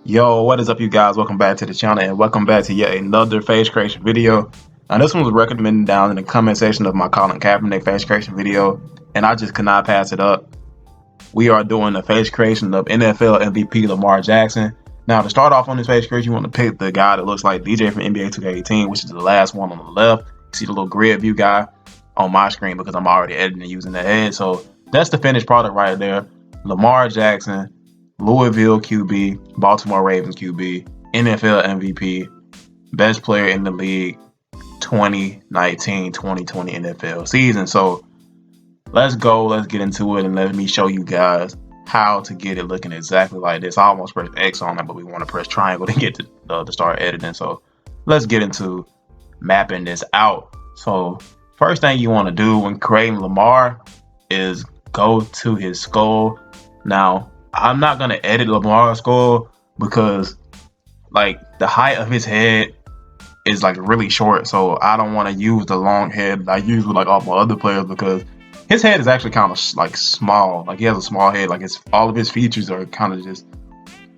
Yo, what is up, you guys? Welcome back to the channel and welcome back to yet another face creation video. Now, this one was recommended down in the comment section of my Colin Kaepernick face creation video, and I just could not pass it up. We are doing the face creation of NFL MVP Lamar Jackson. Now, to start off on this face creation, you want to pick the guy that looks like DJ from NBA2K2O, which is the last one on the left. You see the little grid view guy on my screen because I'm already editing and using the head. So that's the finished product right there. Lamar Jackson, Louisville QB, Baltimore Ravens QB, NFL MVP, best player in the league 2019-2020 NFL season. So let's go. Let's get into it and let me show you guys how to get it looking exactly like this. I almost pressed X on it, but we want to press triangle to get to start editing. So let's get into mapping this out. So first thing you want to do when creating Lamar is go to his skull. Now, I'm not going to edit Lamar's skull because like the height of his head is like really short. So I don't want to use the long head I use with like all my other players because his head is actually kind of like small. Like he has a small head. Like all of his features are kind of just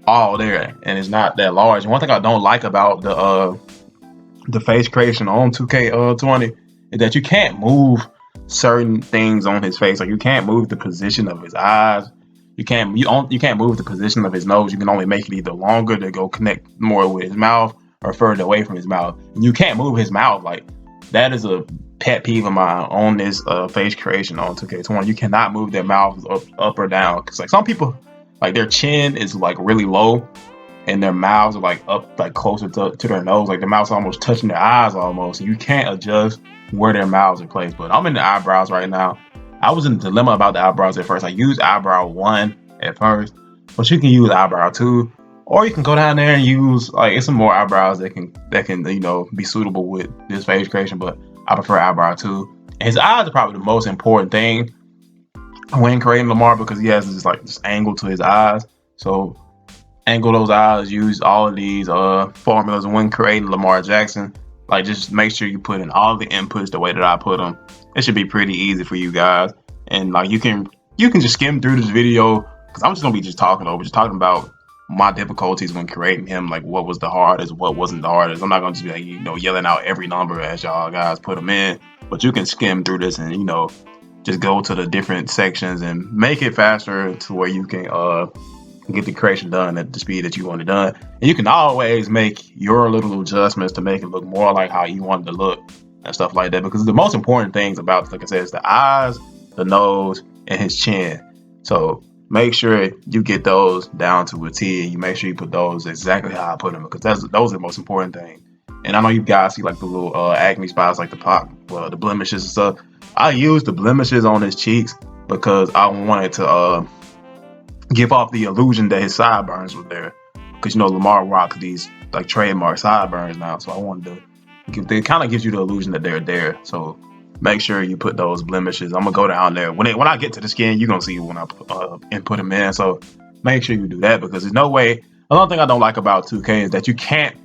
all there and it's not that large. And one thing I don't like about the face creation on 2K20 is that you can't move certain things on his face. Like you can't move the position of his eyes. You can't move the position of his nose. You can only make it either longer to go connect more with his mouth or further away from his mouth. And you can't move his mouth. Like that is a pet peeve of mine on this face creation on 2K20. You cannot move their mouths up or down because like some people, like their chin is like really low and their mouths are like up like closer to their nose. Like their mouth's almost touching their eyes almost. You can't adjust where their mouths are placed. But I'm in the eyebrows right now. I was in a dilemma about the eyebrows at first. I used eyebrow 1 at first, but you can use eyebrow 2, or you can go down there and use like it's some more eyebrows that can be suitable with this face creation. But I prefer eyebrow 2. And his eyes are probably the most important thing when creating Lamar because he has this angle to his eyes. So angle those eyes. Use all of these formulas when creating Lamar Jackson. Like just make sure you put in all the inputs the way that I put them. It should be pretty easy for you guys. And like you can just skim through this video because I'm just gonna be just talking about my difficulties when creating him. Like what was the hardest, what wasn't the hardest. I'm not gonna just be like yelling out every number as y'all guys put them in. But you can skim through this and just go to the different sections and make it faster to where you can get the creation done at the speed that you want it done. And you can always make your little adjustments to make it look more like how you want it to look and stuff like that. Because the most important things about, like I said, is the eyes, the nose, and his chin. So make sure you get those down to a T. And you make sure you put those exactly how I put them because those are the most important things. And I know you guys see like the little acne spots, like the blemishes and stuff. I use the blemishes on his cheeks because I wanted to give off the illusion that his sideburns were there because Lamar rocks these like trademark sideburns now, so I wanted to it kind of gives you the illusion that they're there. So make sure you put those blemishes. I'm gonna go down there when I get to the skin. You're gonna see when I put them in. So make sure you do that because there's no way. Another thing I don't like about 2K is that you can't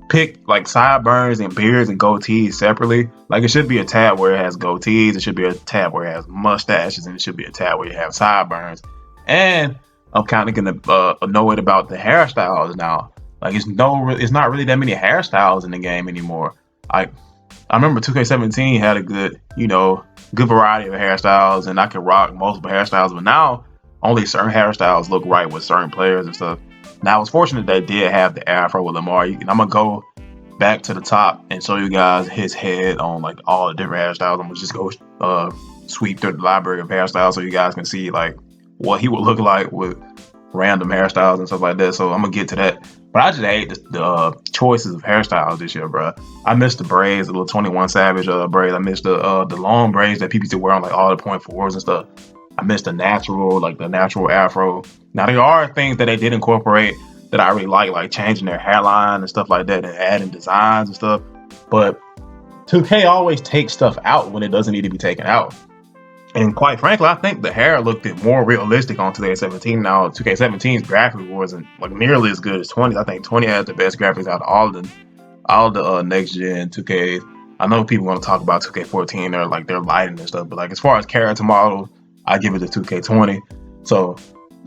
pick like sideburns and beards and goatees separately. Like it should be a tab where it has goatees, it should be a tab where it has mustaches, and it should be a tab where you have sideburns. And I'm kind of gonna annoyed about the hairstyles now. Like it's not really that many hairstyles in the game anymore. I remember 2K17 had a good variety of hairstyles, and I could rock multiple hairstyles. But now only certain hairstyles look right with certain players and stuff. Now I was fortunate that I did have the afro with Lamar. And I'm gonna go back to the top and show you guys his head on like all the different hairstyles. I'm gonna just go sweep through the library of hairstyles so you guys can see like what he would look like with random hairstyles and stuff like that. So I'm gonna get to that. But I just hate the choices of hairstyles this year, bro. I missed the braids, the little 21 Savage braids. I missed the long braids that people used to wear on like all the .4s and stuff. I missed the natural afro. Now there are things that they did incorporate that I really like changing their hairline and stuff like that and adding designs and stuff. But 2K always takes stuff out when it doesn't need to be taken out. And quite frankly, I think the hair looked more realistic on 2K17. Now, 2K17's graphics wasn't like nearly as good as 20. I think 20 has the best graphics out of all the next gen 2K. I know people want to talk about 2K14 or like their lighting and stuff, but like as far as character models, I give it to 2K20. So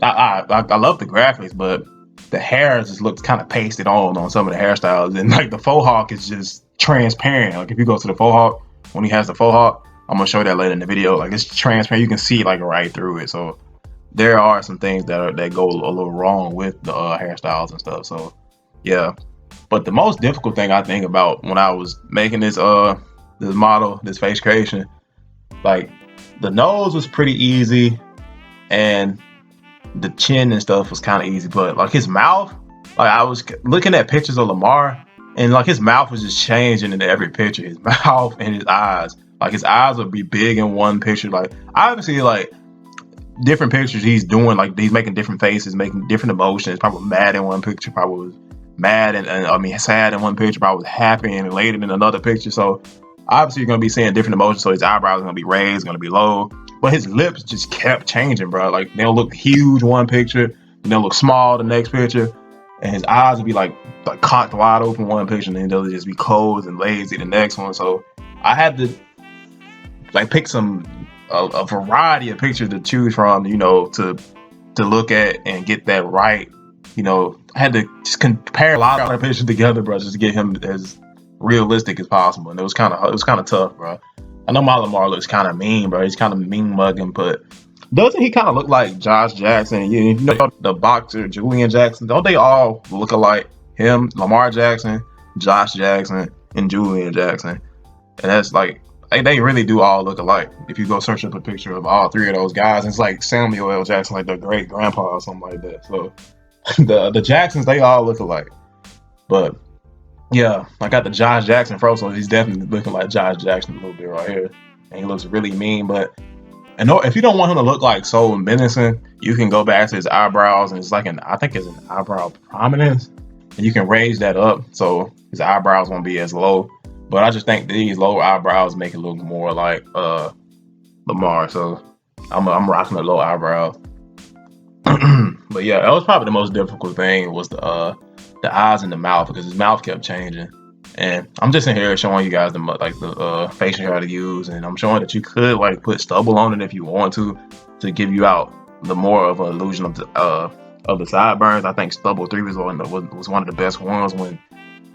I love the graphics, but the hair just looks kind of pasted on some of the hairstyles, and like the faux hawk is just transparent. Like if you go to the faux hawk, when he has the faux hawk, I'm gonna show that later in the video. Like it's transparent, you can see like right through it. So there are some things that go a little wrong with the hairstyles and stuff. So yeah, but the most difficult thing I think about when I was making this model, this face creation, like the nose was pretty easy, and the chin and stuff was kind of easy, but like his mouth, like I was looking at pictures of Lamar, and like his mouth was just changing in every picture. His mouth and his eyes, like his eyes would be big in one picture. Like obviously, like different pictures he's doing, like he's making different faces, making different emotions. Probably mad in one picture, probably was mad and I mean sad in one picture, probably was happy and elated in another picture. So obviously you're gonna be seeing different emotions. So his eyebrows are gonna be raised, gonna be low. But his lips just kept changing, bro. Like they'll look huge one picture, and they'll look small the next picture, and his eyes will be like cocked wide open one picture, and then they'll just be closed and lazy the next one. So I had to like pick a variety of pictures to choose from, you know, to look at and get that right. You know, I had to just compare a lot of pictures together, bro, just to get him as realistic as possible, and it was kind of tough, bro. I know my Lamar looks kind of mean, bro. He's kind of mean mugging, but doesn't he kind of look like Josh Jackson? You know, the boxer Julian Jackson. Don't they all look alike? Him, Lamar Jackson, Josh Jackson, and Julian Jackson. And that's like they really do all look alike. If you go search up a picture of all three of those guys, it's like Samuel L. Jackson, like their great grandpa or something like that. So the Jacksons, they all look alike. But yeah, I got the Josh Jackson fro, so he's definitely looking like Josh Jackson a little bit right here. And he looks really mean, but and if you don't want him to look like so menacing, you can go back to his eyebrows, and it's like I think it's an eyebrow prominence. And you can raise that up so his eyebrows won't be as low. But I just think these low eyebrows make it look more like Lamar. So I'm rocking the low eyebrows. But yeah, that was probably the most difficult thing was the eyes and the mouth, because his mouth kept changing. And I'm just in here showing you guys the facial hair to use, and I'm showing that you could like put stubble on it if you want to give you out the more of an illusion of the sideburns. I think stubble 3 was one of the best ones when,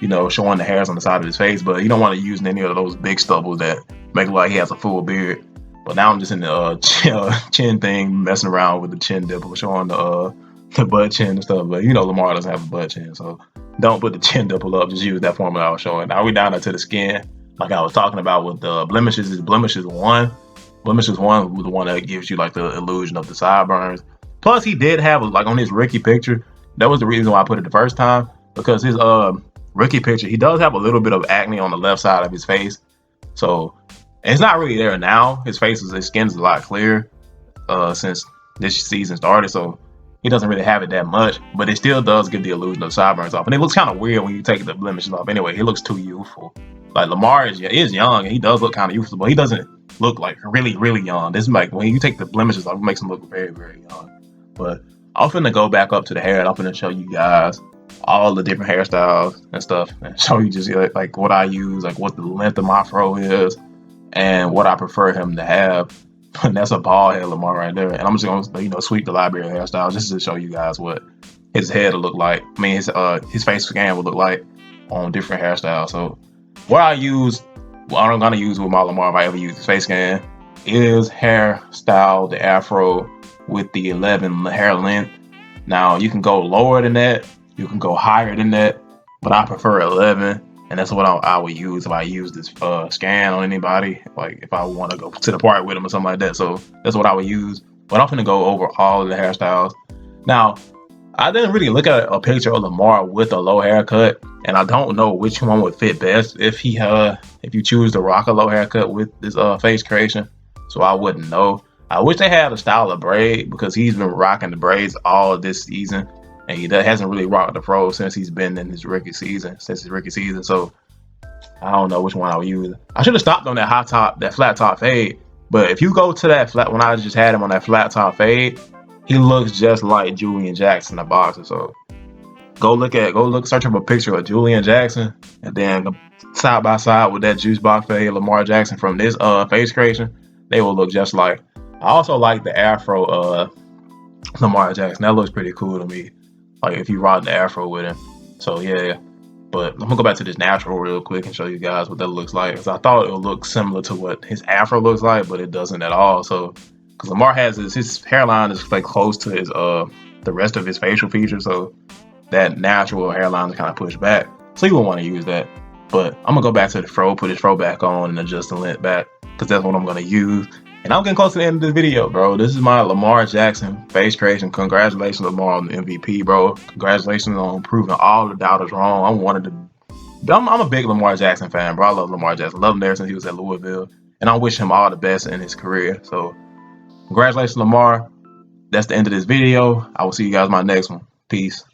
you know, showing the hairs on the side of his face. But you don't want to use any of those big stubbles that make it like he has a full beard. But now I'm just in the chin thing, messing around with the chin dimple, showing the butt chin and stuff. But you know, Lamar doesn't have a butt chin, so don't put the chin dimple up. Just use that formula I was showing. Now we down into the skin, like I was talking about with the blemishes. Blemishes 1 was the one that gives you like the illusion of the sideburns. Plus, he did have like on his rookie picture. That was the reason why I put it the first time, because his rookie picture, he does have a little bit of acne on the left side of his face. So it's not really there now. His skin's a lot clearer since this season started. So he doesn't really have it that much, but it still does give the illusion of sideburns off. And it looks kind of weird when you take the blemishes off. Anyway, he looks too youthful. Like Lamar is young, and he does look kind of youthful, but he doesn't look like really, really young. This is like when you take the blemishes off, it makes him look very, very young. But I'm finna go back up to the hair, and I'm finna show you guys all the different hairstyles and stuff, and show you just like what I use, like what the length of my fro is, and what I prefer him to have. And that's a bald head Lamar right there. And I'm just gonna, you know, sweep the library of hairstyles just to show you guys what his head will look like. I mean, his face scan will look like on different hairstyles. So what I'm gonna use with my Lamar, if I ever use his face scan, is Hairstyle the Afro with the 11 hair length. Now you can go lower than that, you can go higher than that, but I prefer 11. And that's what I would use if I use this scan on anybody, like if I want to go to the park with them or something like that. So that's what I would use. But I'm going to go over all of the hairstyles. Now, I didn't really look at a picture of Lamar with a low haircut, and I don't know which one would fit best if you choose to rock a low haircut with this face creation. So I wouldn't know. I wish they had a style of braid, because he's been rocking the braids all this season. And he hasn't really rocked the fro since he's been in his rookie season. So I don't know which one I would use. I should have stopped on that flat top fade. But if you go to that flat, when I just had him on that flat top fade, he looks just like Julian Jackson, the boxer. So search up a picture of Julian Jackson, and then side by side with that juice box fade, Lamar Jackson from this face creation, they will look just like. I also like the Afro Lamar Jackson. That looks pretty cool to me. like if you rock the afro with him. So yeah. But I'm gonna go back to this natural real quick and show you guys what that looks like. Cause I thought it would look similar to what his afro looks like, but it doesn't at all. So, cause Lamar has his hairline is like close to his the rest of his facial features, so that natural hairline is kind of pushed back. So you won't want to use that. But I'm gonna go back to the fro, put his fro back on, and adjust the length back, cause that's what I'm gonna use. And I'm getting close to the end of this video, bro. This is my Lamar Jackson face creation. Congratulations, Lamar, on the MVP, bro. Congratulations on proving all the doubters wrong. I'm a big Lamar Jackson fan, bro. I love Lamar Jackson. Love him ever since he was at Louisville. And I wish him all the best in his career. So, congratulations, Lamar. That's the end of this video. I will see you guys in my next one. Peace.